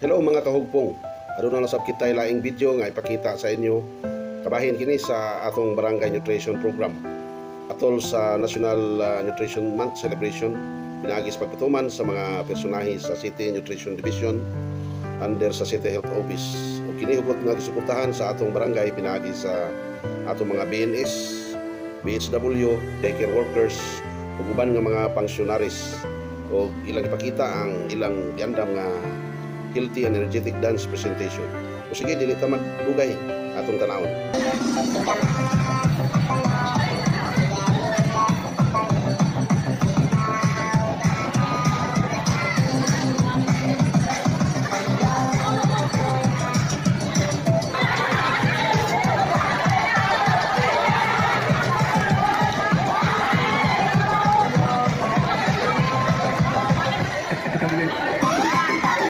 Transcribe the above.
Hello mga kahugpong. Aduna na sab kita laing video nga ipakita sa inyo kabahin kini sa atong barangay nutrition program. Atol sa National Nutrition Month celebration, pinagis pagpatuman sa mga personahe sa City Nutrition Division under sa City Health Office. O kini hugod nga gisuportahan sa atong barangay pinagi sa atong mga BNS, BHW, daycare workers, ug uban nga mga pensionaris o ilang ipakita ang ilang giandam nga healthy and energetic dance presentation. O sige, dili ta magdugay atong tanawon.